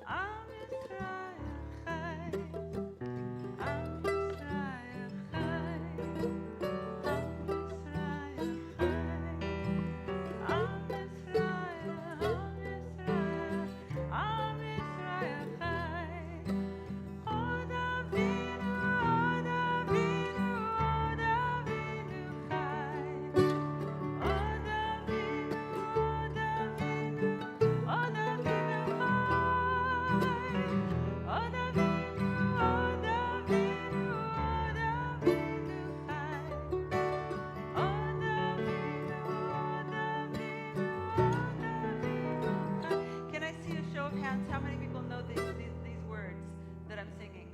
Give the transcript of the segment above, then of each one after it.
Am Yisrael chai. Am Yisrael chai. Am Yisrael chai. Am Yisrael, Am Yisrael chai. Od Avinu, Od Avinu, Od Avinu chai. Od Avinu, Od Avinu, Od Avinu chai. Od Avinu, Od Avinu, Od Avinu chai. Od Avinu, Od Avinu, Od Avinu chai. Can I see a show of hands? How many people know these words that I'm singing?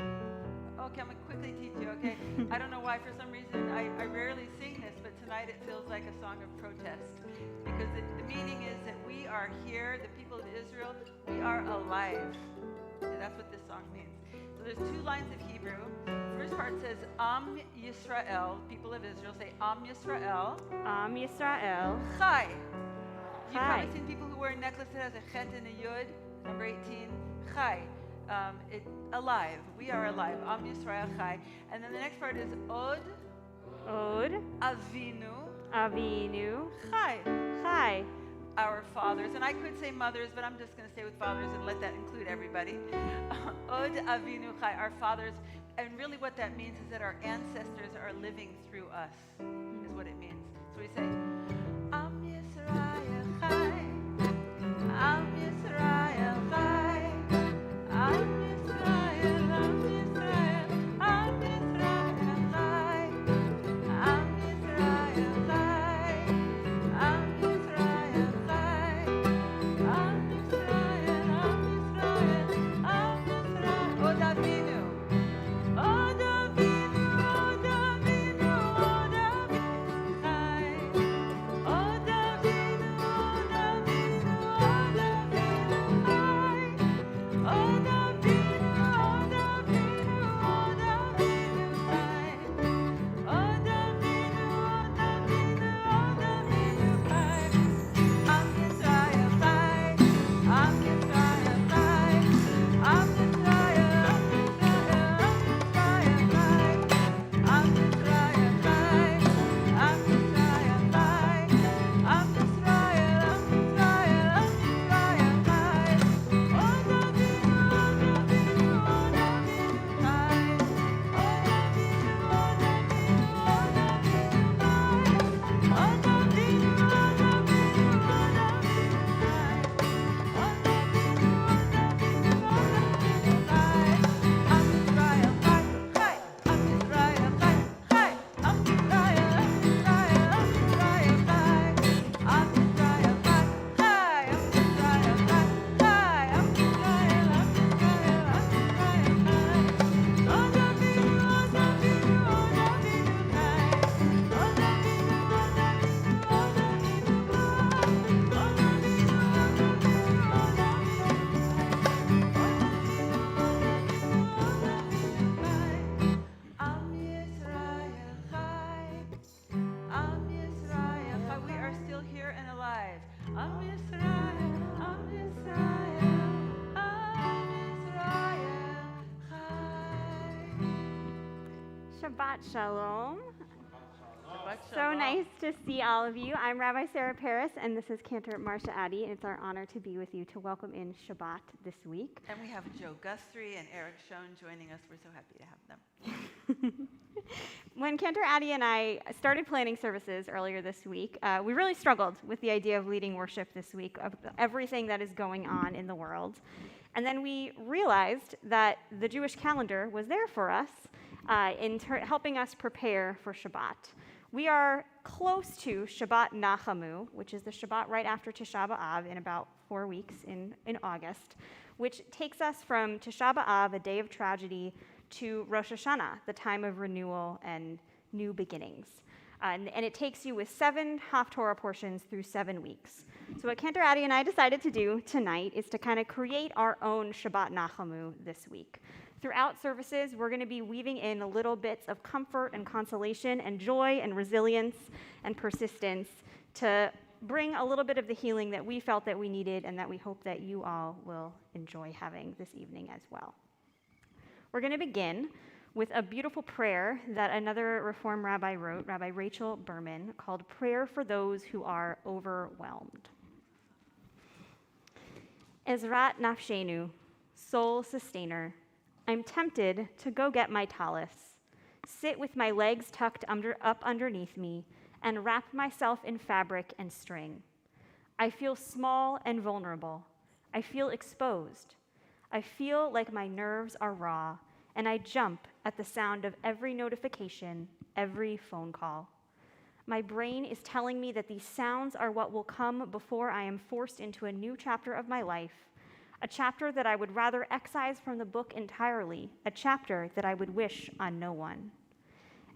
Okay, I'm going to quickly teach you, okay? I don't know why, for some reason, I rarely sing this, but tonight it feels like a song of protest. Because the meaning is that we are here, the people of Israel, we are alive. And that's what this song means. So there's two lines of Hebrew. First part says, Am Yisrael, people of Israel, say Am Yisrael. Am Yisrael. Chai. You've Chai. probably seen people who wear a necklace that has a chet and a yud, number 18. Chai. Alive. We are alive. Am Yisrael Chai. And then the next part is Od Od Avinu Avinu Chai. Chai. Our fathers. And I could say mothers, but I'm just going to stay with fathers and let that include everybody. Od Avinu Chai. Our fathers. And really what that means is that our ancestors are living through us, is what it means. So we say, Am Yisrael Chai. Am Yisrael Chai. Am Yisrael, Am Yisrael, Am Yisrael chai. Am Yisrael chai. Am Yisrael chai. Am Yisrael, Am Yisrael, Am Yisrael. Od Avinu. Od Avinu, Od Avinu, Od Avinu chai. Od Avinu, Od Avinu, Od Avinu chai. Od Avinu, Od Avinu, Od Avinu chai. Od Avinu, Od Avinu, Od Avinu chai. Am Yisrael chai. Am Yisrael chai. Am Yisrael, Am Yisrael, Am Yisrael chai. Am Yisrael chai. Am Yisrael, Am Yisrael, Am Yisrael chai. Od Avinu, Od Avinu, Od Avinu chai. Od Avinu, Od Avinu, Od Avinu chai. Od Avinu, Od Avinu, Od Avinu chai. Od Avinu, Od Avinu, Od Avinu chai. Am Yisrael chai, chai. Am Yisrael chai, chai. Am Yisrael, Am Yisrael, Am Yisrael chai. Am Yisrael chai, chai. Am Yisrael chai, chai. Am Yisrael, Am Yisrael, Am Yisrael chai. Od Avinu, Od Avinu, Od Avinu chai. Od Avinu, Od Avinu, Od Avinu chai. Od Avinu, Od Avinu, Od Avinu chai. Am Yisrael chai. Am Yisrael chai. We are still here and alive. Am Yisrael, Am Yisrael, Am Yisrael chai. Shabbat Shalom. Shabbat So shalom. nice to see all of you. I'm Rabbi Sarah Paris, and this is Cantor Marcia Addy, and it's our honor to be with you to welcome in Shabbat this week. And we have Joe Guthrie and Eric Schoen joining us. We're so happy to have them. When Cantor Addy and I started planning services earlier this week, we really struggled with the idea of leading worship this week, of everything that is going on in the world. And then we realized that the Jewish calendar was there for us in helping us prepare for Shabbat. We are close to Shabbat Nachamu, which is the Shabbat right after Tisha B'Av in about 4 weeks in August, which takes us from Tisha B'Av, a day of tragedy, to Rosh Hashanah, the time of renewal and new beginnings. And it takes you with 7 Haftorah portions through 7 weeks. So what Cantor Addy and I decided to do tonight is to kind of create our own Shabbat Nachamu this week. Throughout services, we're going to be weaving in little bits of comfort and consolation and joy and resilience and persistence to bring a little bit of the healing that we felt that we needed and that we hope that you all will enjoy having this evening as well. We're going to begin with a beautiful prayer that another Reform rabbi wrote, Rabbi Rachel Berman, called Prayer for Those Who Are Overwhelmed. Ezrat nafshenu, soul sustainer, I'm tempted to go get my tallis, sit with my legs tucked up underneath me, and wrap myself in fabric and string. I feel small and vulnerable. I feel exposed. I feel like my nerves are raw, and I jump at the sound of every notification, every phone call. My brain is telling me that these sounds are what will come before I am forced into a new chapter of my life, a chapter that I would rather excise from the book entirely, a chapter that I would wish on no one.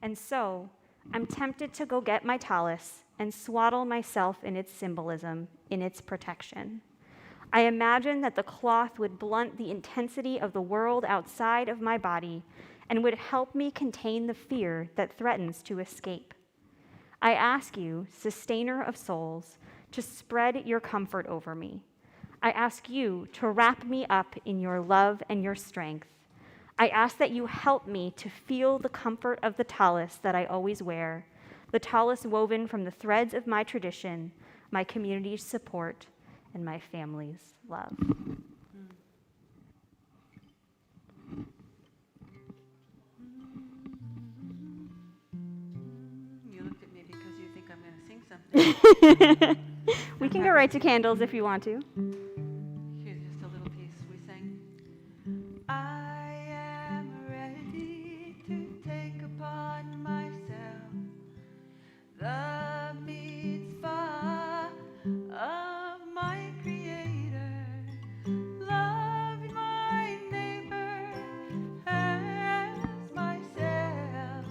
And so, I'm tempted to go get my tallis and swaddle myself in its symbolism, in its protection. I imagine that the cloth would blunt the intensity of the world outside of my body and would help me contain the fear that threatens to escape. I ask you, sustainer of souls, to spread your comfort over me. I ask you to wrap me up in your love and your strength. I ask that you help me to feel the comfort of the tallis that I always wear, the tallis woven from the threads of my tradition, my community's support, and my family's love. You looked at me because you think I'm going to sing something. We can go right to candles if you want to. Here's just a little piece we sang. I am ready to take upon myself the mitzvah of my Creator, love my neighbor as myself,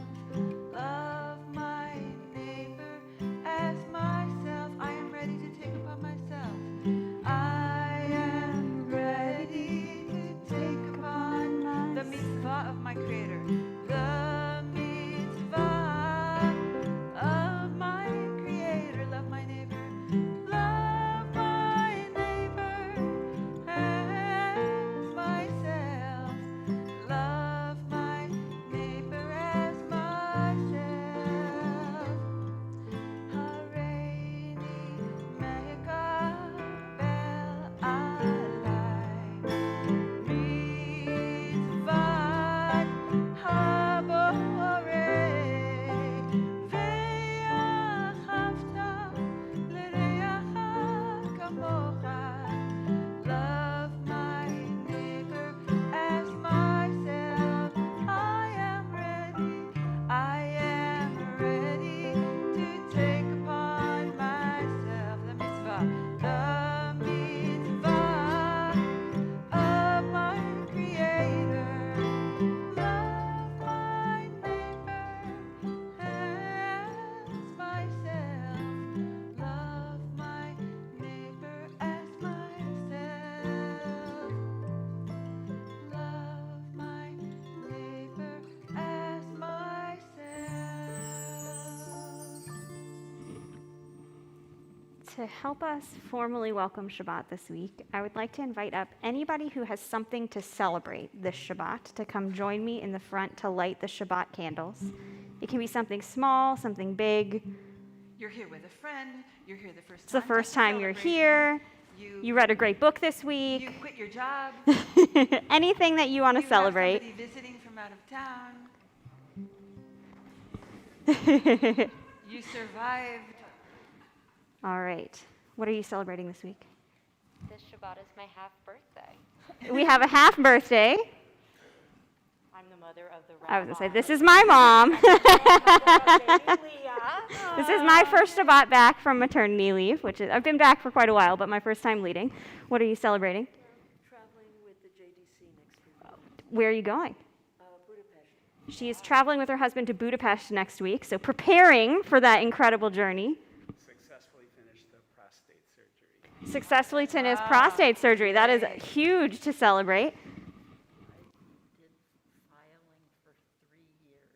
love my neighbor as myself. I am ready to take upon myself. I am ready to take upon the mitzvah of my Creator, the mitzvah of my Creator, love my neighbor, love my neighbor as myself, love my neighbor as myself. Hareini mekabel alai mitzvat haborei ve'ahavta l'reacha kamocha. Love my neighbor as myself. I am ready to take upon myself the mitzvah of my Creator. Love my neighbor as myself. Love my neighbor as myself. Love my neighbor as myself. To help us formally welcome Shabbat this week, I would like to invite up anybody who has something to celebrate this Shabbat to come join me in the front to light the Shabbat candles. It can be something small, something big. You're here with a friend. You're here the first It's time. the first to time you're celebrate. here. You You read a great book this you week. quit your job. Anything that you want to You celebrate. have somebody visiting from out of town. You survived. All right. What are you celebrating this week? This Shabbat is my half birthday. We have a half birthday. I'm the mother of the I was going to say, rabbi. this is my mom. Leah. This is my first Shabbat back from maternity leave, which is, I've been back for quite a while, but my first time leading. What are you celebrating? Traveling with the JDC next week. Where are you going? Budapest. She is traveling with her husband to Budapest next week, so preparing for that incredible journey. Successfully finished the prostate surgery. Successfully finished prostate surgery. That is huge to celebrate. I did filing for 3 years.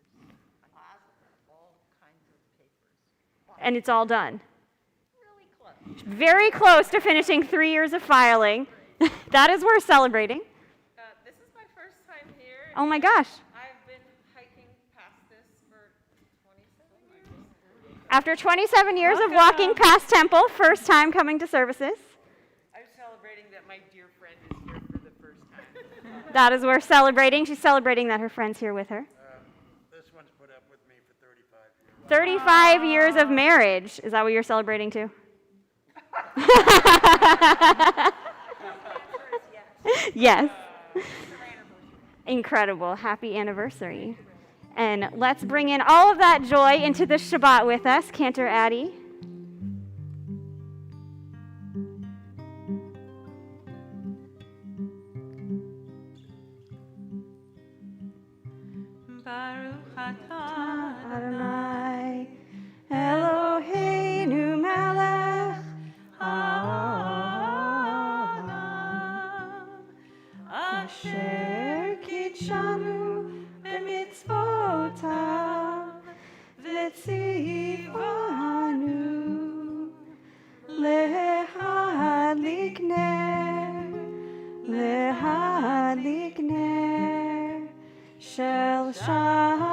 I have all kinds of papers. And it's all done. Really close. Very close to finishing 3 years of filing. That is worth celebrating. This is my first time here. Oh my gosh. I've been hiking past this for 27 years. After 27 years of walking past Temple, first time coming to services. I'm celebrating that my dear friend is here for the first time. That is worth celebrating. She's celebrating that her friend's here with her. This one's put up with me for 35 years. 35 years of marriage. Is that what you're celebrating too? Yes. Incredible. Happy anniversary. And let's bring in all of that joy into the Shabbat with us, Cantor Addie. Baruch atah Adonai, Eloheinu melech haolam, asher kitshanu b'mitzvotav v'tzivanu lehadlik ner shel Shabbat.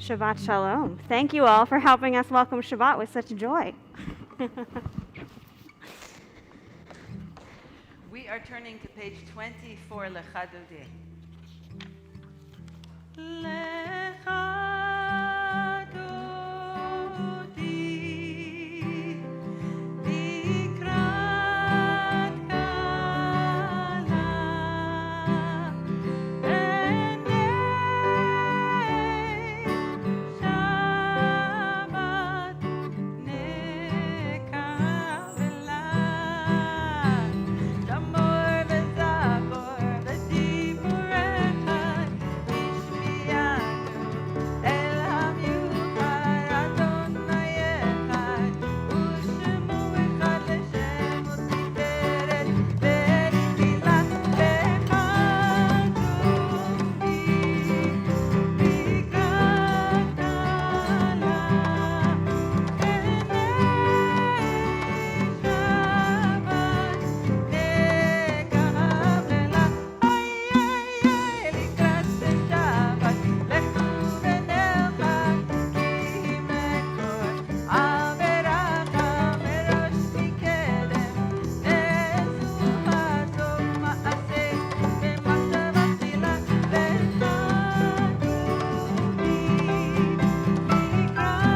Shabbat Shalom. Thank you all for helping us welcome Shabbat with such joy. We are turning to page 24, Lecha Dodi. Lecha Dodi, Likrat Kala, B'nei Shabbat Nekavela. Tamor v'zabor v'diborecha ishmiyanu el hamiuchar Adonai echad u'shemo echad l'shem u'tiferet v'tfilah lecha Dodi likrat kala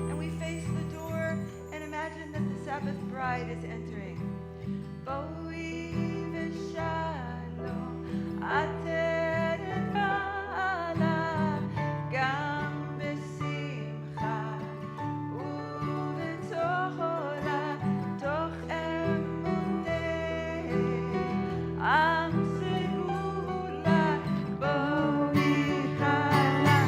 And we face the door and imagine that the Sabbath bride is entering. Boi v'shalom ater bala gam b'simcha u'v'tohora toch emunei am segula boi chala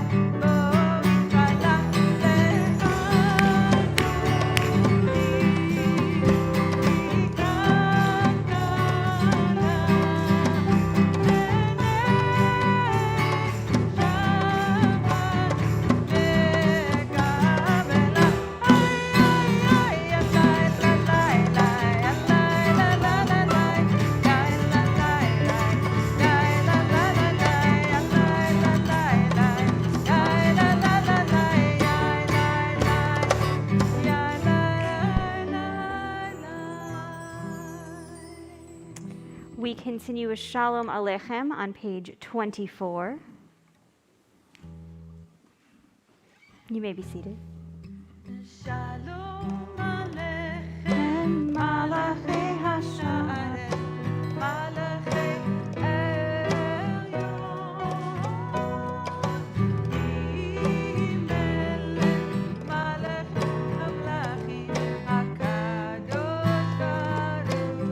We continue with Shalom Aleichem on page 24. You may be seated. Shalom Aleichem, Malachei Hasha'aret, Malachei Elyon, Melech Malach Hamlachim, HaKadosh Baruch Hu.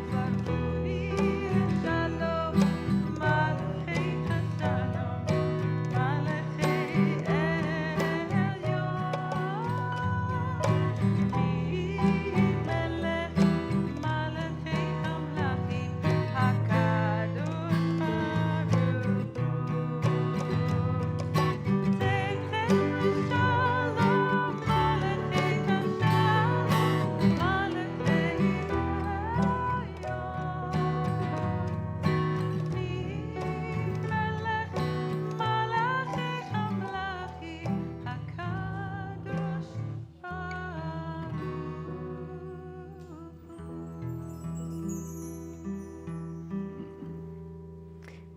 Boachem Shalom, Malachei Kashalom, Malachei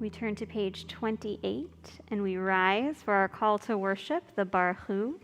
We turn to page 28 and we rise for our call to worship, the Baruch Hu.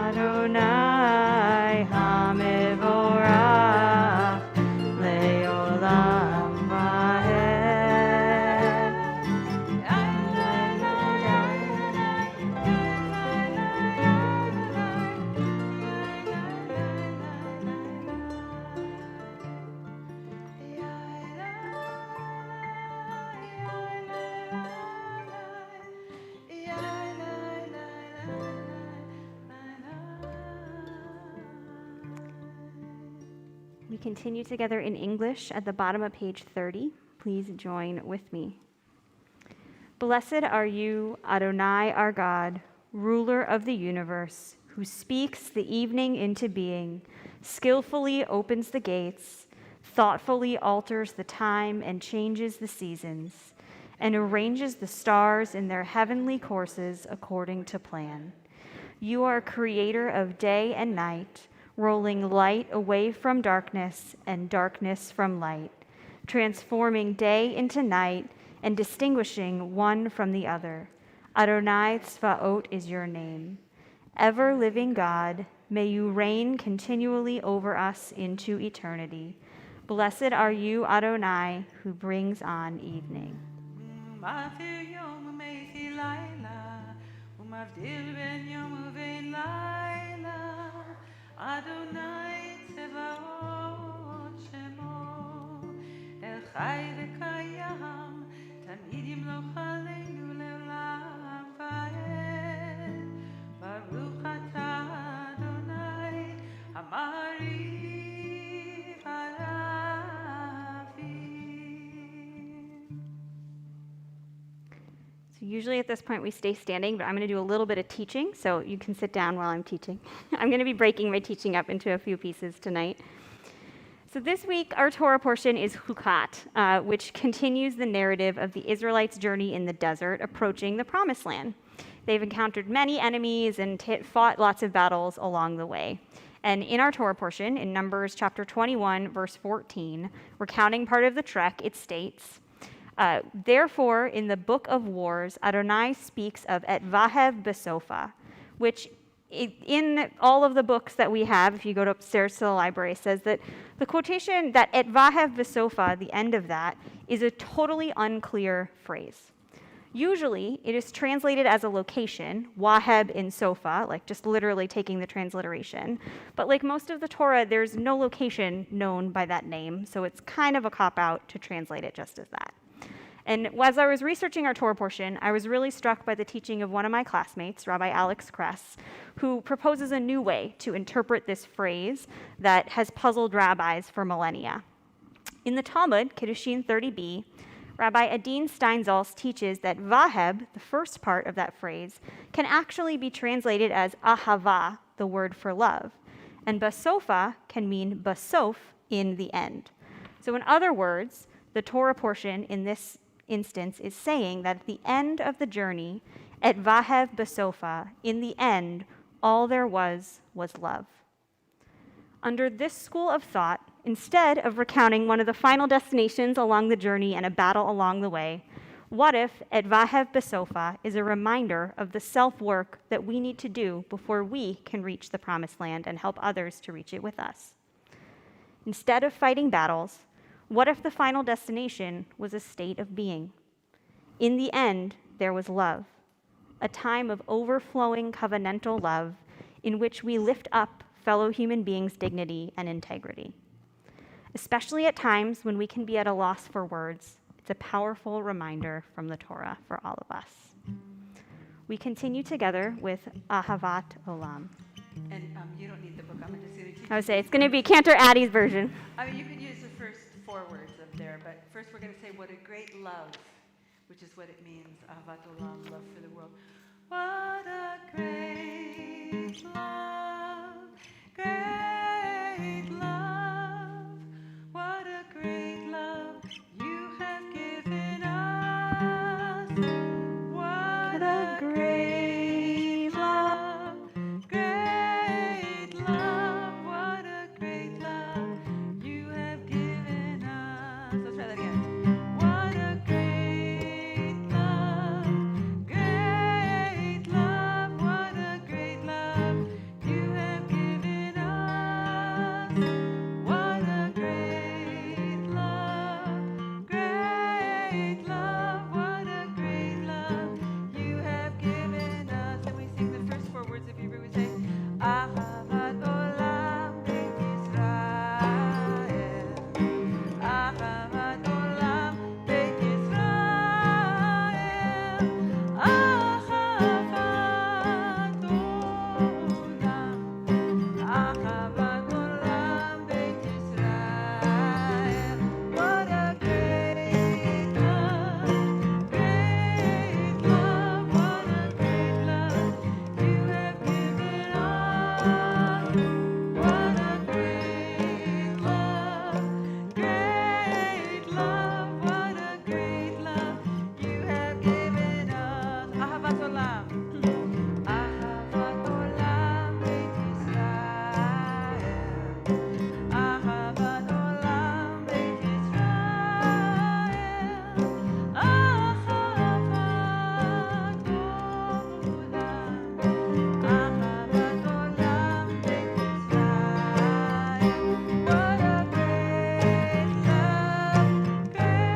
Adonai HaMevorach Le'olam We continue together in English at the bottom of page 30. Please join with me. Blessed are you, Adonai our God, ruler of the universe, who speaks the evening into being, skillfully opens the gates, thoughtfully alters the time and changes the seasons, and arranges the stars in their heavenly courses according to plan. You are creator of day and night, rolling light away from darkness and darkness from light, transforming day into night and distinguishing one from the other. Adonai Tzvaot is your name. Ever-living God, may you reign continually over us into eternity. Blessed are you, Adonai, who brings on evening. Adonai Tzevaot Shemo, El Chai V'Kayam, Tamid Yimloch Aleinu Le'olam Va'ed. Baruch Atah Adonai, Hamari Harafim. So usually at this point we stay standing, but I'm going to do a little bit of teaching, so you can sit down while I'm teaching. I'm going to be breaking my teaching up into a few pieces tonight. So this week, our Torah portion is Hukat, which continues the narrative of the Israelites' journey in the desert, approaching the Promised Land. They've encountered many enemies and fought lots of battles along the way. And in our Torah portion, in Numbers chapter 21, verse 14, recounting part of the trek, it states, therefore, in the book of Wars, Adonai speaks of Et Vahev Besofa, which in all of the books that we have, if you go upstairs to the library, says that the quotation that Et Vahev Besofa, the end of that, is a totally unclear phrase. Usually, it is translated as a location, Waheb in Sofa, like just literally taking the transliteration. But like most of the Torah, there's no location known by that name, so it's kind of a cop-out to translate it just as that. And as I was researching our Torah portion, I was really struck by the teaching of one of my classmates, Rabbi Alex Kress, who proposes a new way to interpret this phrase that has puzzled rabbis for millennia. In the Talmud, Kiddushin 30b, Rabbi Adin Steinsaltz teaches that Vaheb, the first part of that phrase, can actually be translated as ahava, the word for love, and basofa can mean basof, in the end. So in other words, the Torah portion in this instance is saying that at the end of the journey, et vahev basofa, in the end, all there was love. Under this school of thought, instead of recounting one of the final destinations along the journey and a battle along the way, what if Et Vahev Besofa is a reminder of the self-work that we need to do before we can reach the Promised Land and help others to reach it with us? Instead of fighting battles, what if the final destination was a state of being? In the end, there was love, a time of overflowing covenantal love in which we lift up fellow human beings' dignity and integrity. Especially at times when we can be at a loss for words, it's a powerful reminder from the Torah for all of us. We continue together with Ahavat Olam. And you don't need the book. I'm just going to teach I would say it's going to be Cantor Addie's version. I mean, you could use the first 4 words of there, but first we're going to say what a great love, which is what it means, Ahavat Olam, love for the world. What a great love, great love, what a great love you have given us. What a great love, great love, what a great love you have given us. Let's try that again. What a great love, great love, what a great love you have given us. What a great love, great love, what a great love you have given us. And we sing the first 4 words of Hebrew. We say, Ahavat Olam Beit Yisrael. Ahavat Olam Beit Yisrael. Ahavat Olam. Ahavat Olam Beit Yisrael. What a great love, great love, what a great love you have given us. What a great love, great love, what a great love you have given us. Ahavat Olam. Ahavat Olam Beit Yisrael. Ahavat Olam Beit Yisrael. Ahavat Olam. Ahavat Olam Beit Yisrael. What a great love, great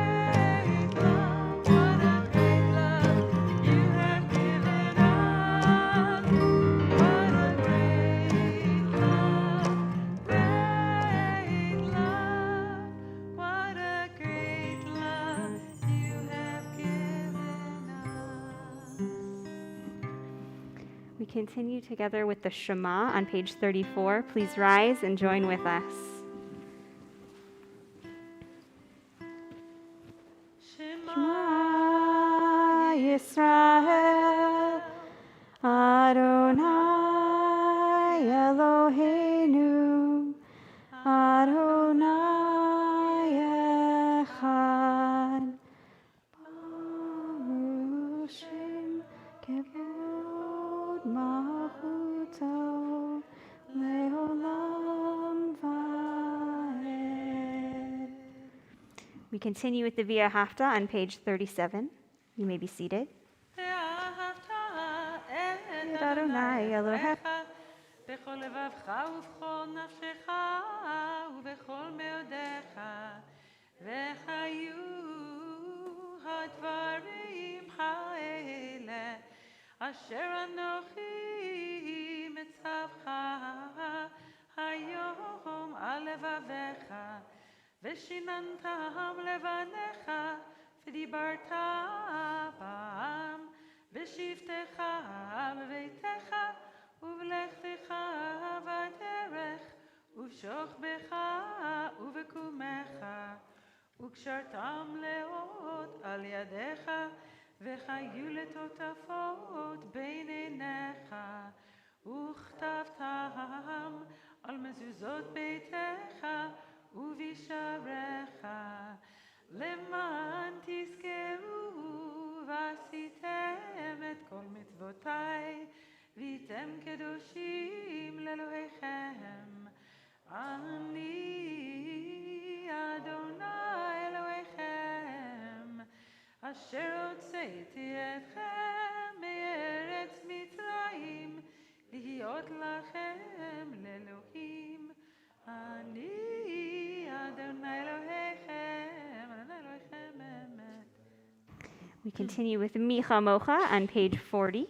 love, what a great love you have given us. What a great love, great love, what a great love you have given us. We continue together with the Shema on page 34. Please rise and join with us. Shema Yisrael, Adonai Eloheinu, Adonai We continue with the Via Hafta on page 37. You may be seated. ואהבת את אדוני אלוהיך בכל לבבך ובכל נפשך ובכל מאודיך, וחיו הדברים האלה אשר אנוכי מצווך היום על לבביך, ושיננתם לבניך ודיברת בם בשבתך בביתך ובלכתך בדרך ובשוכבך ובקומך, וקשרתם לאות על ידיך, וחיו לטוטפות בין עיניך, וכתבתם על מזוזות ביתך ובשעריך, למען תזכרו ועשיתם את כל מצוותיי, והייתם קדושים לאלוהיכם. אני אדוני אלוהיכם, אשר הוצאתי אתכם מארץ מצרים, להיות לכם לאלוהים. אני אדוני אלוהיכם, אדוני אלוהיכם אמת. We continue with Micha Mocha on page 40.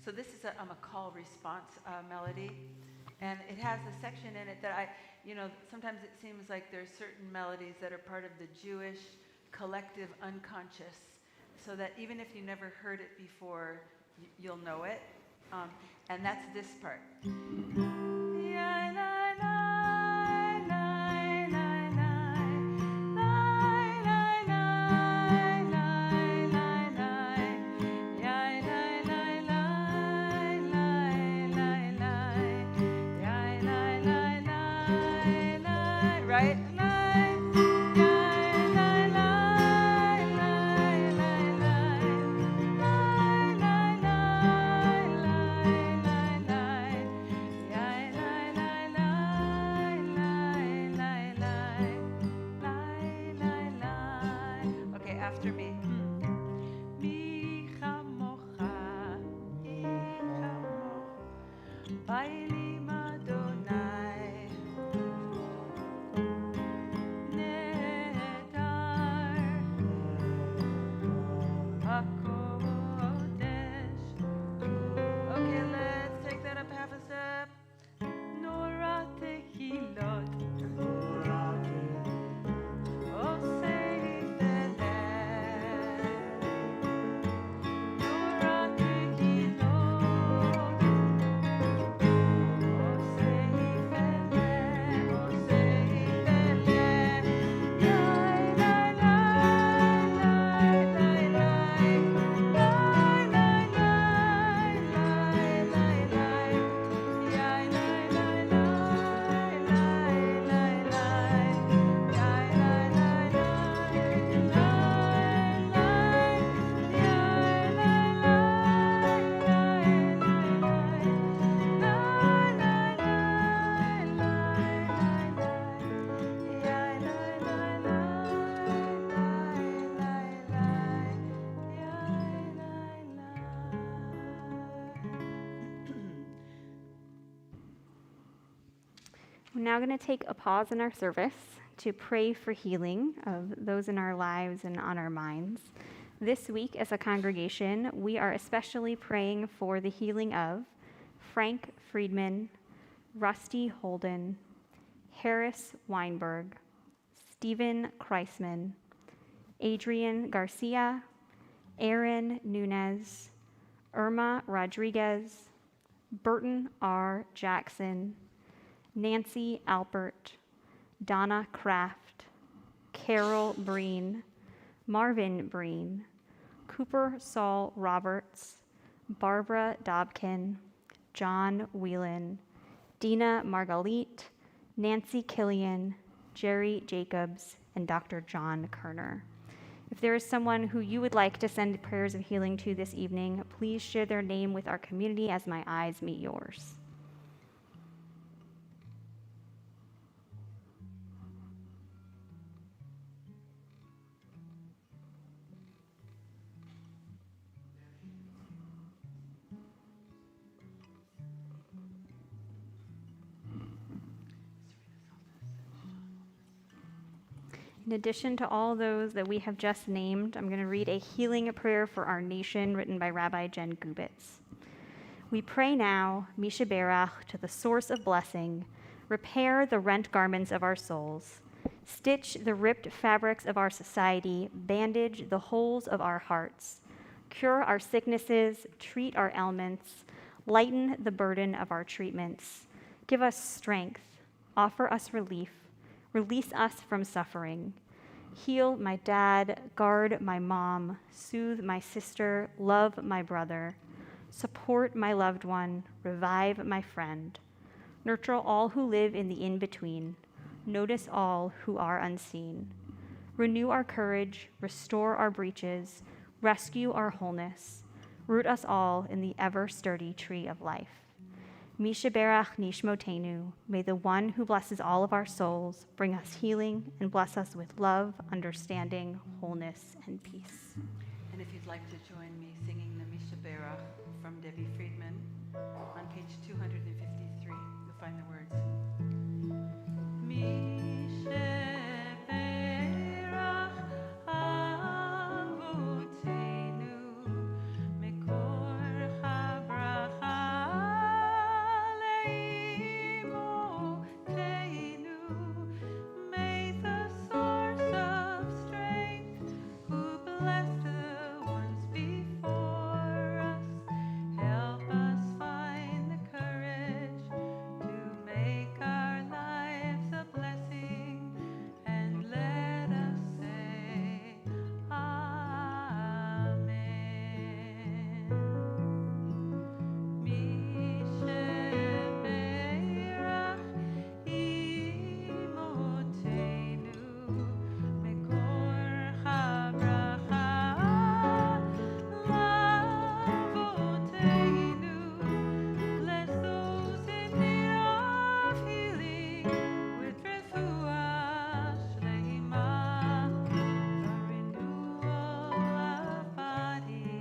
So this is a call response melody, and it has a section in it that sometimes it seems like there's certain melodies that are part of the Jewish collective unconscious, so that even if you never heard it before, you'll know it, and that's this part. Right? Okay, after me. Bailim Adonai, Nehedar, HaKodesh. Okay, let's take that up half a step. Nora Tehilot, Osei Beleh, Nora Tehilot. We're now going to take a pause in our service to pray for healing of those in our lives and on our minds. This week, as a congregation, we are especially praying for the healing of Frank Friedman, Rusty Holden, Harris Weinberg, Stephen Kreisman, Adrian Garcia, Aaron Nunez, Irma Rodriguez, Burton R. Jackson, Nancy Alpert, Donna Kraft, Carol Breen, Marvin Breen, Cooper Saul Roberts, Barbara Dobkin, John Whelan, Dina Margalit, Nancy Killian, Jerry Jacobs, and Dr. John Kerner. If there is someone who you would like to send prayers of healing to this evening, please share their name with our community as my eyes meet yours. In addition to all those that we have just named, I'm going to read a healing prayer for our nation written by Rabbi Jen Gubitz. We pray now, Misha Berach, to the source of blessing, repair the rent garments of our souls, stitch the ripped fabrics of our society, bandage the holes of our hearts, cure our sicknesses, treat our ailments, lighten the burden of our treatments, give us strength, offer us relief, release us from suffering, heal my dad, guard my mom, soothe my sister, love my brother, support my loved one, revive my friend, nurture all who live in the in-between, notice all who are unseen, renew our courage, restore our breaches, rescue our wholeness, root us all in the ever-sturdy tree of life. Misha Berach Nishmotenu, may the one who blesses all of our souls bring us healing and bless us with love, understanding, wholeness, and peace. And if you'd like to join me singing the Misha Berach from Debbie Friedman on page 253, you'll find the words. Misha Berach Avotenu Mekor HaBracha Leimotenu. May the source of strength who blessed the ones before us help us find the courage to make our lives a blessing, and let us say Amen. Misha Berach Imotenu Mekor HaBracha Lavotenu. Bless those in need of healing with refuah shlema, the renewal of body,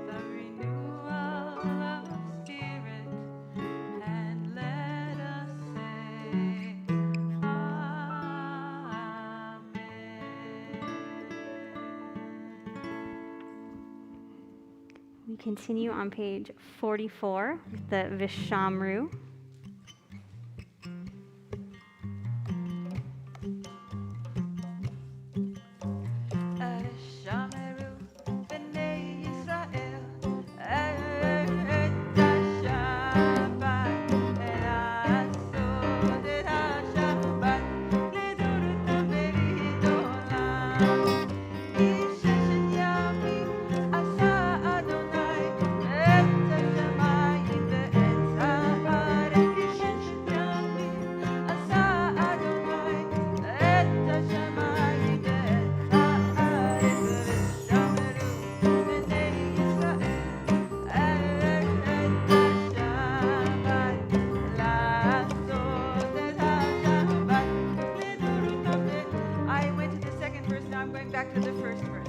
the renewal of spirit, and let us say Amen. We continue on page 44 with the Vishamru. Shameru b'nei Yisrael et ha-Shabbat לעשות את השבת לדורות ברית עולם. בששת ימים עשה אדוני את השמיים ואת הארץ. בששת ימים עשה אדוני את השמיים ואת I went to the second verse, now I'm going back to the first verse.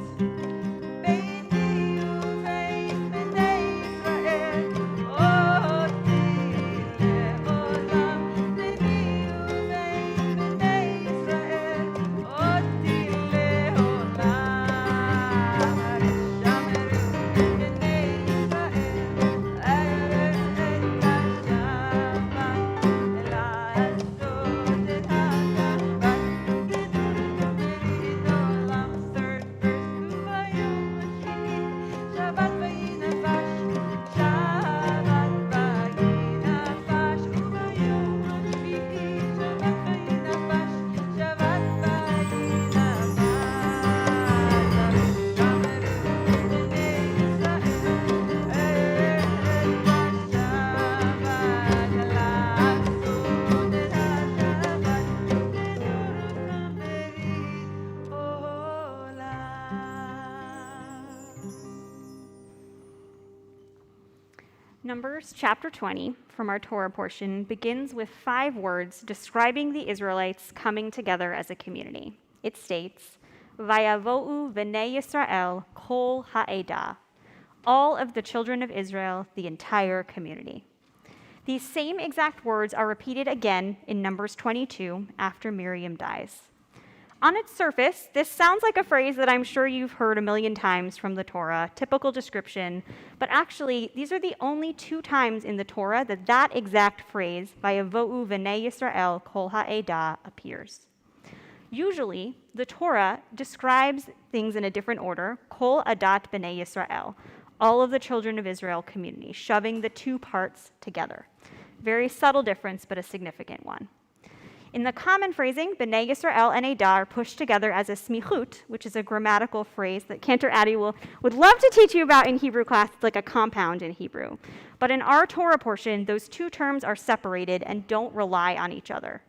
Numbers chapter 20 from our Torah portion begins with 5 words describing the Israelites coming together as a community. It states, Vayavo'u v'nei Yisrael kol ha'edah, all of the children of Israel, the entire community. These same exact words are repeated again in Numbers 22 after Miriam dies. On its surface, this sounds like a phrase that I'm sure you've heard a million times from the Torah, typical description, but actually, these are the only 2 times in the Torah that that exact phrase, Vayavo'u v'nei Yisrael kol ha'edah, appears. Usually, the Torah describes things in a different order, kol adat b'nei Yisrael, all of the children of Israel community, shoving the 2 parts together. Very subtle difference, but a significant one. In the common phrasing, B'nai Yisrael and Edah are pushed together as a smichut, which is a grammatical phrase that Cantor Addy would love to teach you about in Hebrew class. It's like a compound in Hebrew. But in our Torah portion, those 2 terms are separated and don't rely on each other.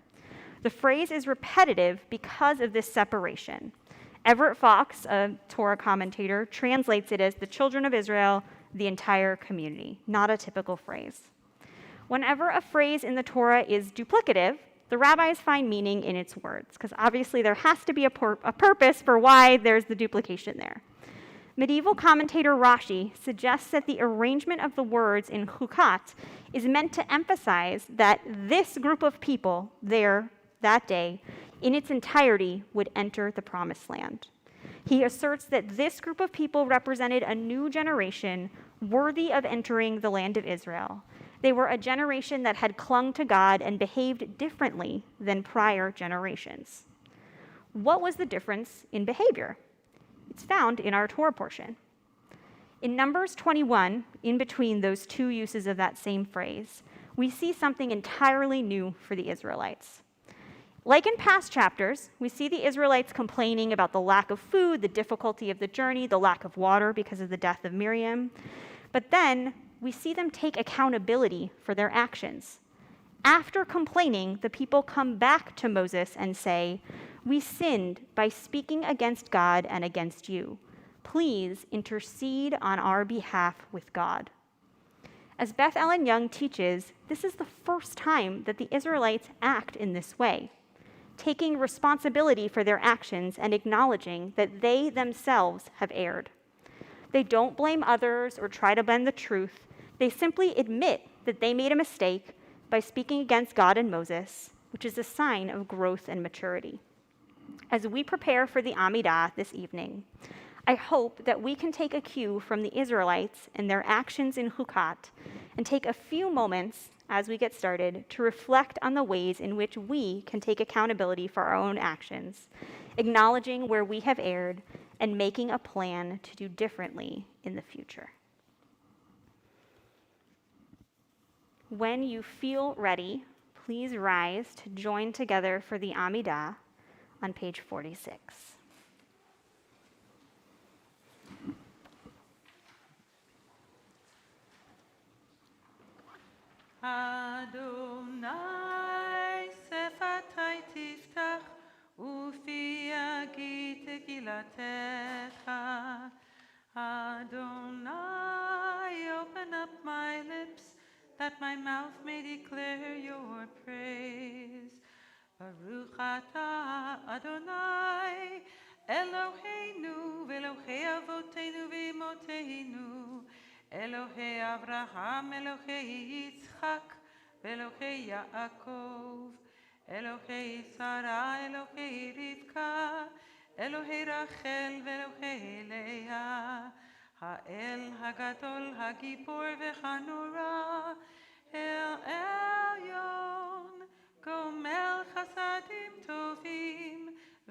The phrase is repetitive because of this separation. Everett Fox, a Torah commentator, translates it as the children of Israel, the entire community, not a typical phrase. Whenever a phrase in the Torah is duplicative, the rabbis find meaning in its words, because obviously there has to be a purpose for why there's the duplication there. Medieval commentator Rashi suggests that the arrangement of the words in Chukat is meant to emphasize that this group of people there that day, in its entirety, would enter the promised land. He asserts that this group of people represented a new generation worthy of entering the land of Israel. They were a generation that had clung to God and behaved differently than prior generations. What was the difference in behavior? It's found in our Torah portion. In Numbers 21, in between those 2 uses of that same phrase, we see something entirely new for the Israelites. Like in past chapters, we see the Israelites complaining about the lack of food, the difficulty of the journey, the lack of water because of the death of Miriam. But then we see them take accountability for their actions. After complaining, the people come back to Moses and say, "We sinned by speaking against God and against you. Please intercede on our behalf with God." As Beth Ellen Young teaches, this is the first time that the Israelites act in this way, taking responsibility for their actions and acknowledging that they themselves have erred. They don't blame others or try to bend the truth. They simply admit that they made a mistake by speaking against God and Moses, which is a sign of growth and maturity. As we prepare for the Amidah this evening, I hope that we can take a cue from the Israelites and their actions in Chukat and take a few moments as we get started to reflect on the ways in which we can take accountability for our own actions, acknowledging where we have erred and making a plan to do differently in the future. When you feel ready, please rise to join together for the Amidah on page 46. Adonai sefatai tiftach ufi yagid tegilatecha. Adonai, open up my lips, that my mouth may declare your praise. Baruch atah Adonai, Eloheinu v'Elohei avoteinu v'imoteinu, Elohei Avraham, Elohei Yitzchak, v'Elohei Yaakov, Elohei Sarah, Elohei Rivka, Elohei Rachel v'Elohei Leah, Ha'el Hagadol Hagibor v'Chanura, El Elyon, Gomel Chasadim Tovim,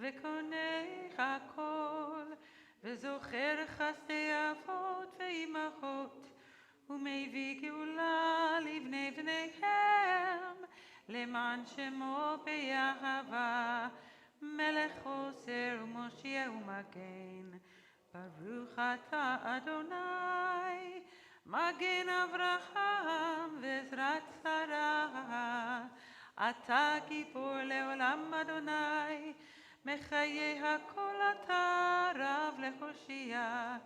v'Konei Hakol, v'Zocher Chasdei Avot v'Imachot, u'mevii geula livnei bneihem, leman shemo be'ahava, melech choser u'moshia u'magen. Baruch atah Adonai, magen Avraham v'ezrat Sarah, atah gibor le'olam Adonai, mechaye hakol atah rav lehoshia,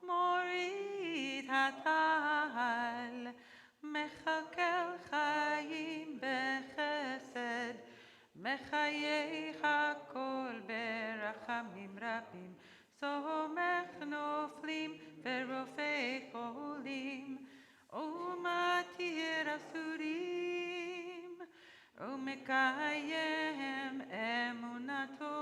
morid hatal, mechakel chayim bechesed, mechaye hakol berachamim rabim, somech noflim verofei cholim, umatir asurim, umekayem emunato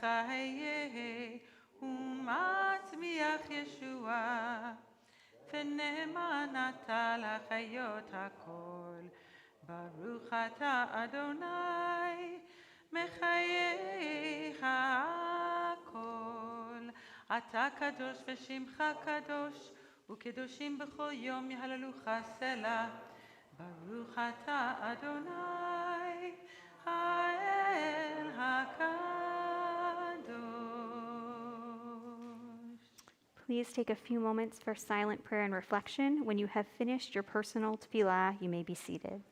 לחיי ומצמיח ישועה, ונאמן אתה לחיות הכל. ברוך אתה אדוני מחייך הכל. אתה קדוש ושמך קדוש, וקדושים בכל יום יהללוך סלה. ברוך אתה אדוני האל הקדוש. Please take a few moments for silent prayer and reflection. When you have finished your personal tefillah, you may be seated.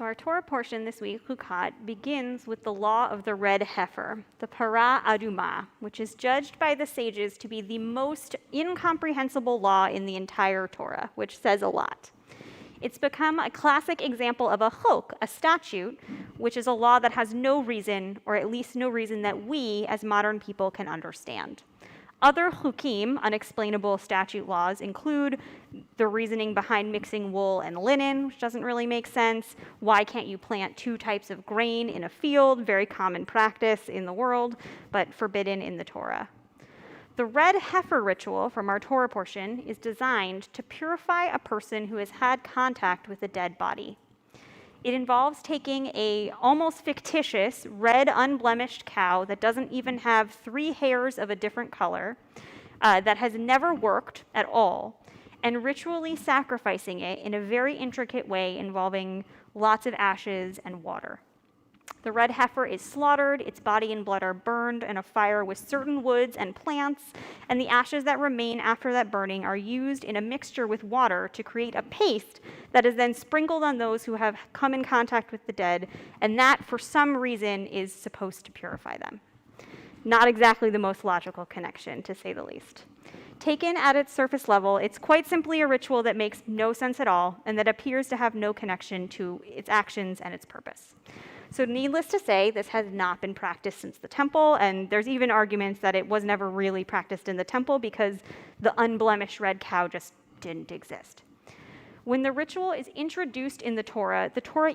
So our Torah portion this week, Chukat, begins with the law of the red heifer, the Parah Adumah, which is judged by the sages to be the most incomprehensible law in the entire Torah, which says a lot. It's become a classic example of a chok, a statute, which is a law that has no reason, or at least no reason that we as modern people can understand. Other chukim, unexplainable statute laws, include the reasoning behind mixing wool and linen, which doesn't really make sense. Why can't you plant 2 types of grain in a field? Very common practice in the world, but forbidden in the Torah. The red heifer ritual from our Torah portion is designed to purify a person who has had contact with a dead body. It involves taking a almost fictitious red unblemished cow that doesn't even have 3 hairs of a different color, that has never worked at all, and ritually sacrificing it in a very intricate way involving lots of ashes and water. The red heifer is slaughtered, its body and blood are burned in a fire with certain woods and plants, and the ashes that remain after that burning are used in a mixture with water to create a paste that is then sprinkled on those who have come in contact with the dead, and that, for some reason, is supposed to purify them. Not exactly the most logical connection, to say the least. Taken at its surface level, it's quite simply a ritual that makes no sense at all, and that appears to have no connection to its actions and its purpose. So needless to say, this has not been practiced since the temple, and there's even arguments that it was never really practiced in the temple because the unblemished red cow just didn't exist. When the ritual is introduced in the Torah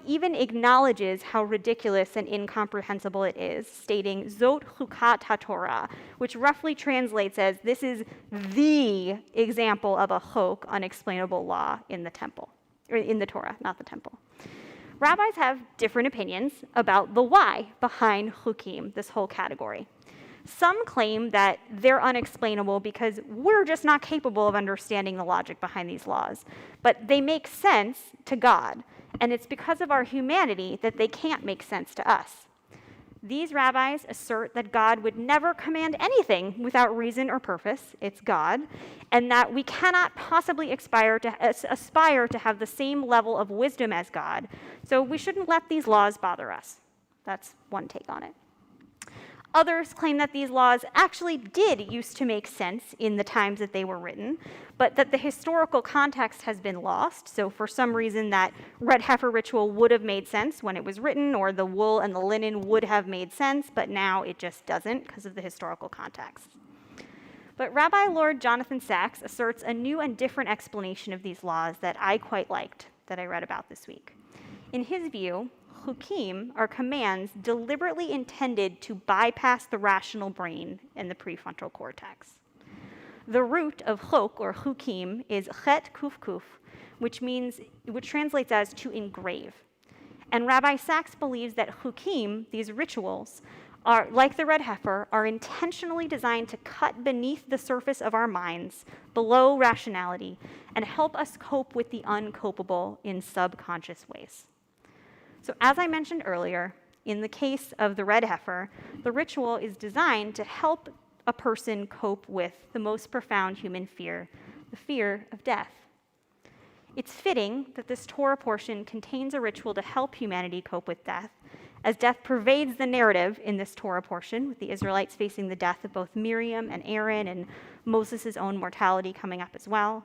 even acknowledges how ridiculous and incomprehensible it is, stating Zot Chukat HaTorah, which roughly translates as, this is the example of a chok, unexplainable law, in the temple, or in the Torah, not the temple. Rabbis have different opinions about the why behind chukim, this whole category. Some claim that they're unexplainable because we're just not capable of understanding the logic behind these laws, but they make sense to God, and it's because of our humanity that they can't make sense to us. These rabbis assert that God would never command anything without reason or purpose, it's God, and that we cannot possibly aspire to have the same level of wisdom as God, so we shouldn't let these laws bother us. That's one take on it. Others claim that these laws actually did used to make sense in the times that they were written, but that the historical context has been lost. So for some reason that red heifer ritual would have made sense when it was written, or the wool and the linen would have made sense, but now it just doesn't because of the historical context. But Rabbi Lord Jonathan Sacks asserts a new and different explanation of these laws that I quite liked, that I read about this week. In his view, chukim are commands deliberately intended to bypass the rational brain and the prefrontal cortex. The root of chok, or chukim, is chet kuf kuf, which translates as to engrave. And Rabbi Sacks believes that chukim, these rituals, are, like the red heifer, are intentionally designed to cut beneath the surface of our minds, below rationality, and help us cope with the uncopable in subconscious ways. So as I mentioned earlier, in the case of the red heifer, the ritual is designed to help a person cope with the most profound human fear, the fear of death. It's fitting that this Torah portion contains a ritual to help humanity cope with death, as death pervades the narrative in this Torah portion, with the Israelites facing the death of both Miriam and Aaron, and Moses' own mortality coming up as well.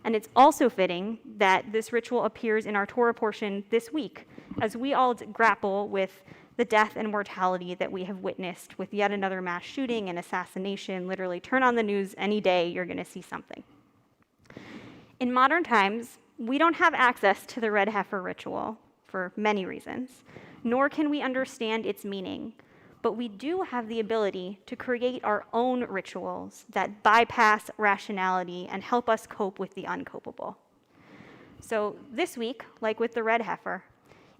And it's also fitting that this ritual appears in our Torah portion this week, as we all grapple with the death and mortality that we have witnessed with yet another mass shooting and assassination. Literally, turn on the news any day, you're going to see something. In modern times, we don't have access to the red heifer ritual for many reasons, nor can we understand its meaning. But we do have the ability to create our own rituals that bypass rationality and help us cope with the uncopable. So this week, like with the red heifer,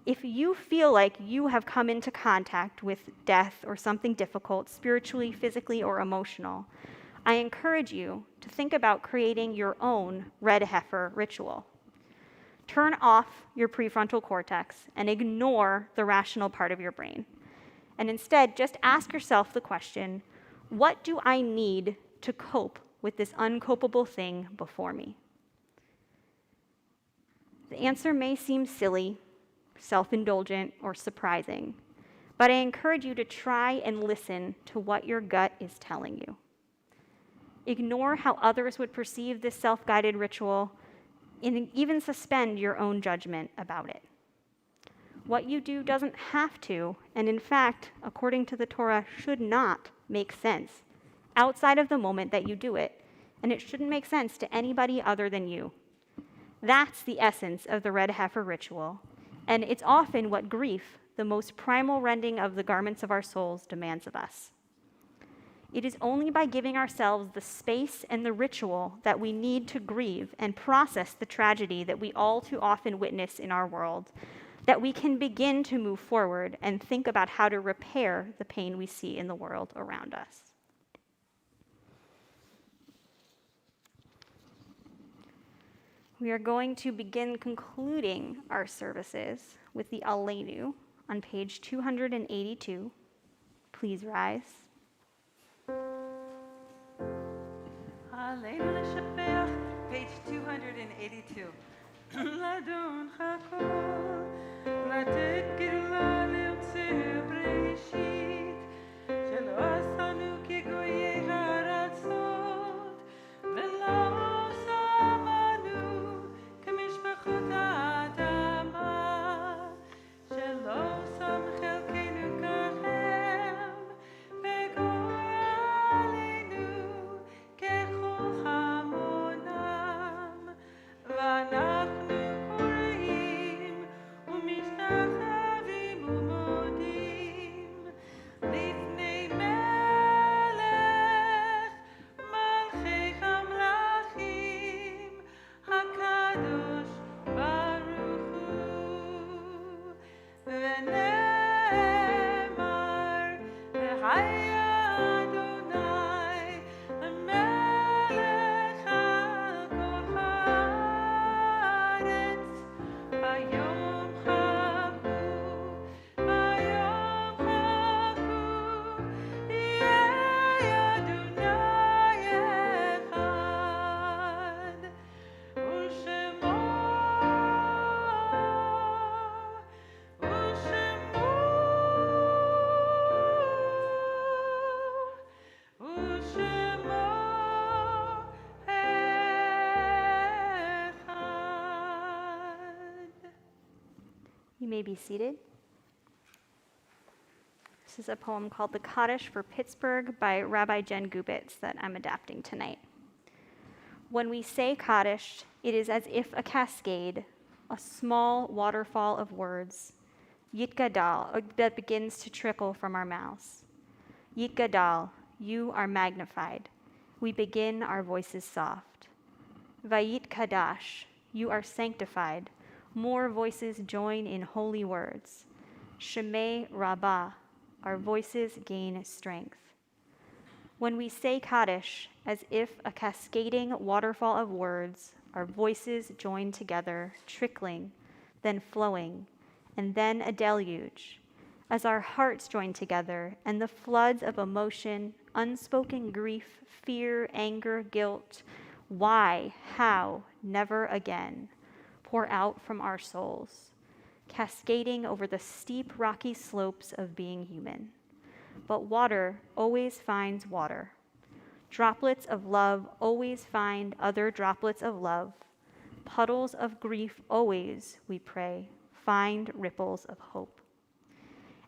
if you feel like you have come into contact with death or something difficult, spiritually, physically, or emotional, I encourage you to think about creating your own red heifer ritual. Turn off your prefrontal cortex and ignore the rational part of your brain. And instead, just ask yourself the question, what do I need to cope with this uncopable thing before me? The answer may seem silly, self-indulgent, or surprising, but I encourage you to try and listen to what your gut is telling you. Ignore how others would perceive this self-guided ritual, and even suspend your own judgment about it. What you do doesn't have to, and in fact, according to the Torah, should not make sense outside of the moment that you do it, and it shouldn't make sense to anybody other than you. That's the essence of the red heifer ritual, and it's often what grief, the most primal rending of the garments of our souls, demands of us. It is only by giving ourselves the space and the ritual that we need to grieve and process the tragedy that we all too often witness in our world, that we can begin to move forward and think about how to repair the pain we see in the world around us. We are going to begin concluding our services with the Aleinu on page 282. Please rise. Aleinu l'shapech, page 282. Ladon hakol, latet gila le'otzir b'reishit, shelo asanu kigoyei haratzot, v'lo samanu k'mishpachot ha'adama, shelo sam chelkeinu kachem, v'gor aleinu kechol hamonam, v'anachnu koreim u'mishtachavim u'modim lifnei melech malchei hamlachim hakadosh baruch hu v'ne'emar v'haya Adonai melech hakol haaretz bayom hahu yeh Adonai echad u'shemo echad. You may be seated. This is a poem called The Kaddish for Pittsburgh by Rabbi Jen Gubitz that I'm adapting tonight. When we say Kaddish, it is as if a cascade, a small waterfall of words, Yitgadal, that begins to trickle from our mouths. Yitgadal, you are magnified. We begin our voices soft. Vayit Kadash, you are sanctified. More voices join in holy words. Shemei Rabbah, our voices gain strength. When we say Kaddish, as if a cascading waterfall of words, our voices join together, trickling, then flowing, and then a deluge, as our hearts join together and the floods of emotion, unspoken grief, fear, anger, guilt, why, how, never again, pour out from our souls, cascading over the steep, rocky slopes of being human. But water always finds water. Droplets of love always find other droplets of love. Puddles of grief always, we pray, find ripples of hope.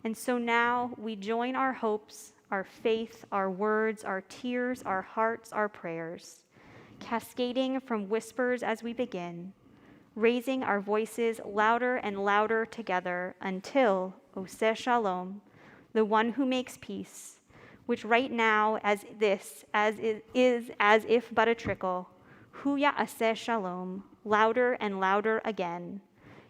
And so now we join our hopes, our faith, our words, our tears, our hearts, our prayers, cascading from whispers as we begin, raising our voices louder and louder together until Oseh Shalom, the one who makes peace, which right now as if but a trickle, Hu Ya'aseh Shalom, louder and louder again.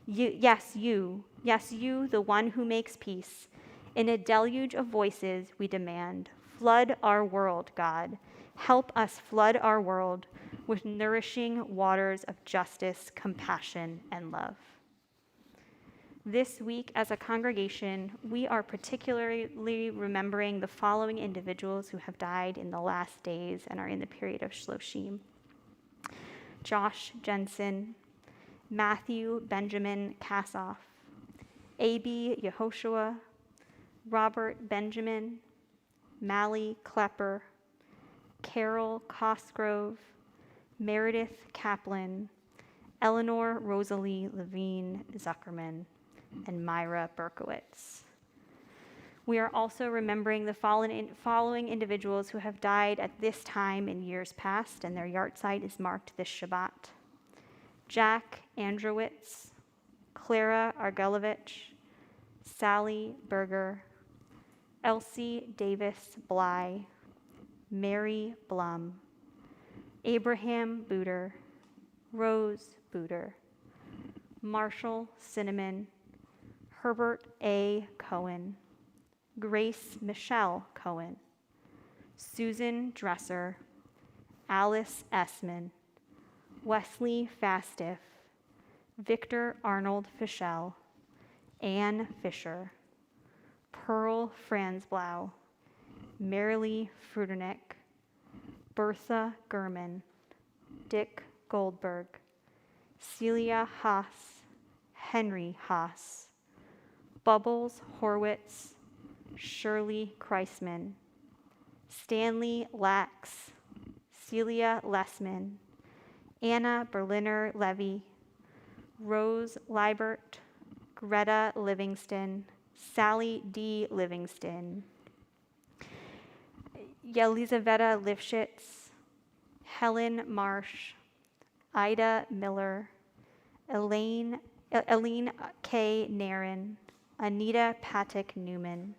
Yes, you, the one who makes peace. In a deluge of voices we demand, flood our world, God. Help us flood our world with nourishing waters of justice, compassion, and love. This week, as a congregation, we are particularly remembering the following individuals who have died in the last days and are in the period of Shloshim. Josh Jensen, Matthew Benjamin Kassoff, A.B. Yehoshua, Robert Benjamin, Mally Klepper, Carol Cosgrove, Meredith Kaplan, Eleanor Rosalie Levine Zuckerman, and Myra Berkowitz. We are also remembering the following individuals who have died at this time in years past, and their yahrzeit is marked this Shabbat. Jack Androwitz, Clara Argelovich, Sally Berger, Elsie Davis Bly, Mary Blum, Abraham Booter, Rose Booter, Marshall Cinnamon, Herbert A. Cohen, Grace Michelle Cohen, Susan Dresser, Alice Essman, Wesley Fastiff, Victor Arnold Fischel, Anne Fisher, Pearl Franzblau, Marilee Frudernick, Bertha Gurman, Dick Goldberg, Celia Haas, Henry Haas, Bubbles Horwitz, Shirley Kreisman, Stanley Lax, Celia Lessman, Anna Berliner Levy, Rose Liebert, Greta Livingston, Sally D. Livingston, Yelizaveta Lifshitz, Helen Marsh, Ida Miller, Elaine K. Narin, Anita Patek Newman,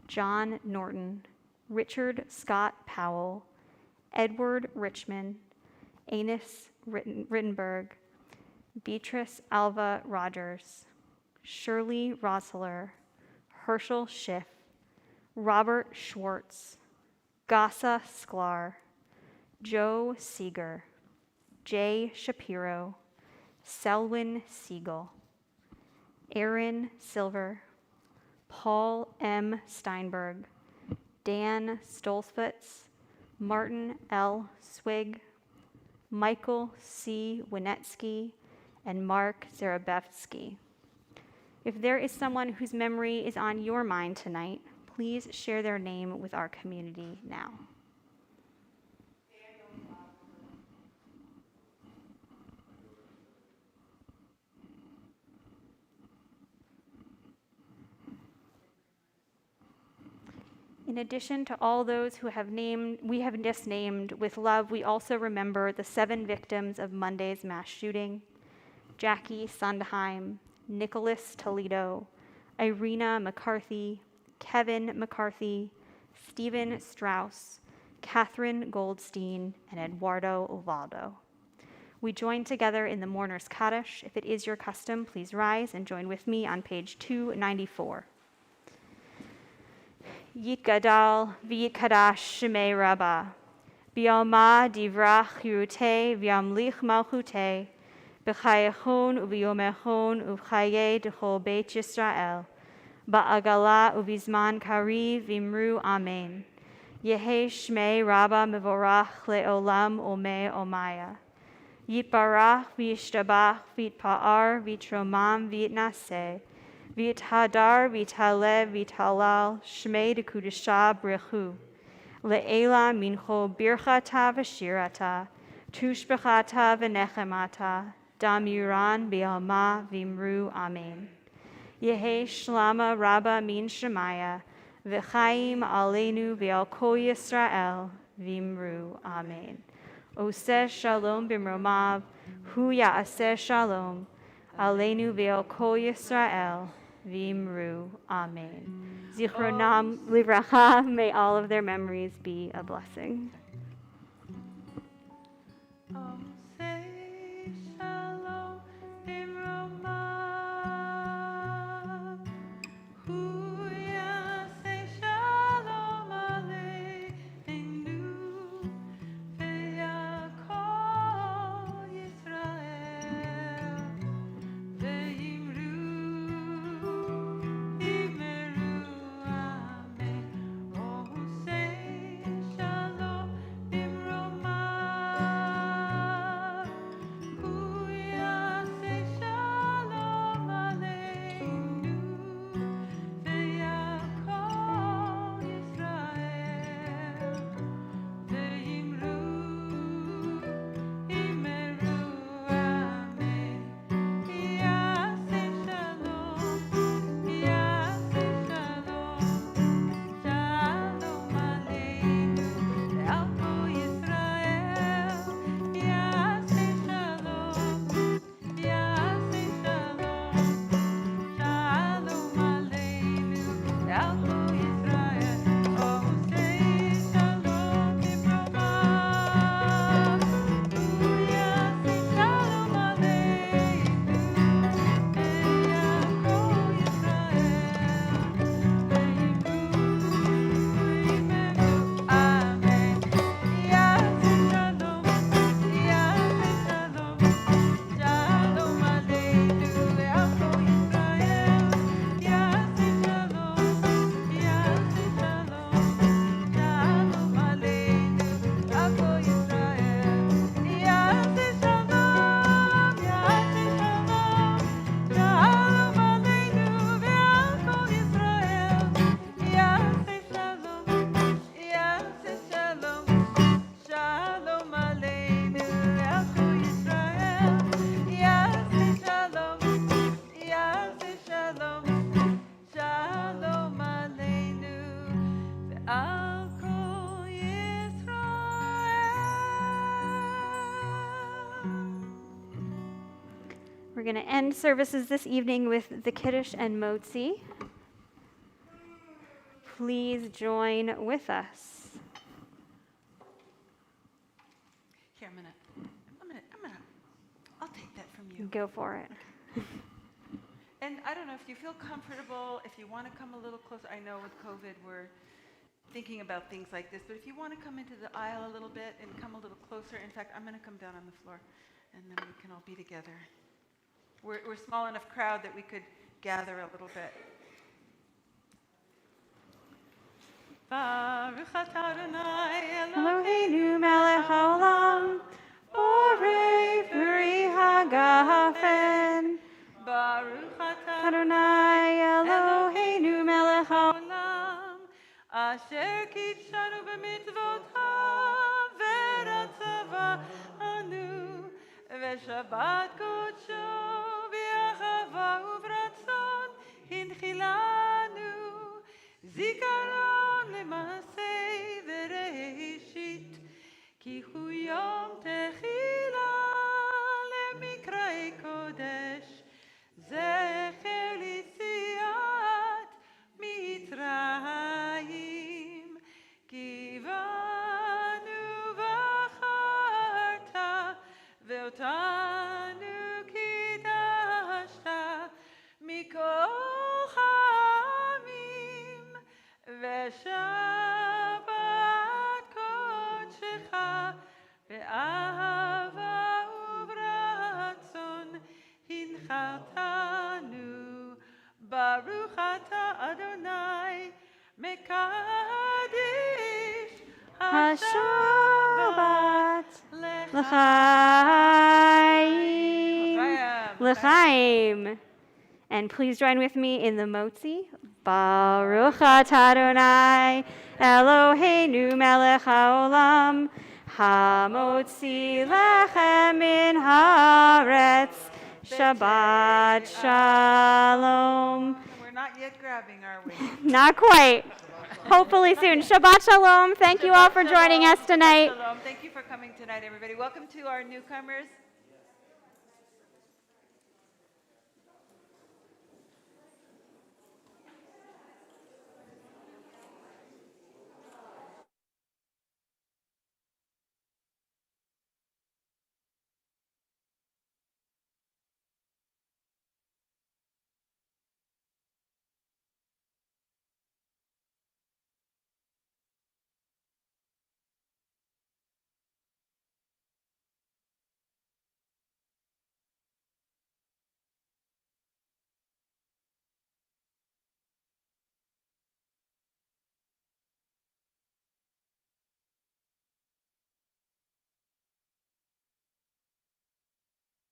John Norton, Richard Scott Powell, Edward Richmond, Anus Rittenberg, Beatrice Alva Rogers, Shirley Rossler, Herschel Schiff, Robert Schwartz, Gasa Sklar, Joe Seeger, Jay Shapiro, Selwyn Siegel, Aaron Silver, Paul M. Steinberg, Dan Stolzfutz, Martin L. Swig, Michael C. Winetsky, and Mark Zarabevsky. If there is someone whose memory is on your mind tonight, please share their name with our community now. In addition to all those who we have just named with love, we also remember the 7 victims of Monday's mass shooting: Jackie Sondheim, Nicholas Toledo, Irina McCarthy, Kevin McCarthy, Stephen Strauss, Catherine Goldstein, and Eduardo Uvaldo. We join together in the Mourner's Kaddish. If it is your custom, please rise and join with me on page 294. Yitgadal v'yitkadash shemei Rabbah, b'yalma divrach hirutei v'yamlich malchutei, b'chayechon u'v'yomechon u'v'chayei d'chol beit Yisrael, ba'agala u'v'zman kariv v'imru amen. Yehi shmei Rabbah mevorach le'olam omei omaya. Yitbarach v'yishtabach v'yitpa'ar v'yitromam v'yitnaseh. V'yithadar v'yithalev v'yithalal shmei dekudesha brechu. Le'ela mincho birchata v'shirata, tushbechata v'nechemata, damuran b'alma v'imru amen. Yehi shlama Rabbah min shemaya, v'chaim aleinu v'al kol Yisrael, v'imru amen. Oseh shalom b'mromav, hu ya'aseh shalom, aleinu v'al kol Yisrael, v'imru amen. Zichronam livracha, may all of their memories be a blessing. We're going to end services this evening with the Kiddush and Motzi. Please join with us. Here, I'll take that from you. Go for it. And I don't know if you feel comfortable, if you want to come a little closer. I know with COVID we're thinking about things like this, but if you want to come into the aisle a little bit and come a little closer, in fact, I'm going to come down on the floor and then we can all be together. We're small enough crowd that we could gather a little bit. Baruch atah Adonai Eloheinu melech haolam, borei peri hagafen. Baruch atah Adonai Eloheinu melech haolam. Olam, asher kitshanu b'mitzvotav v'ratzava anu, v'shabbat kodsho b'achava uvratzon hinchilanu, zikaron lemasei v'reishit, ki hu yom techila lemikrei kodesh, zecher litziyat Mitzrayim, kivanu v'acharta, ve'otanu kidashta, mikol ha'amim, ve'shabbat kodshecha, ve'ahava uvratzon, hinchatanu. Baruch atah Adonai, mekadesh HaShabbat l'chaim. L'chaim. And please join with me in the Motzi. Baruch atah Adonai, Eloheinu melech haolam, hamotzi lechem min haaretz. Shabbat shalom. We're not yet grabbing, are we? Not quite. Hopefully soon. Shabbat shalom. Thank you all for joining us tonight. Shalom. Thank you for coming tonight, everybody. Welcome to our newcomers.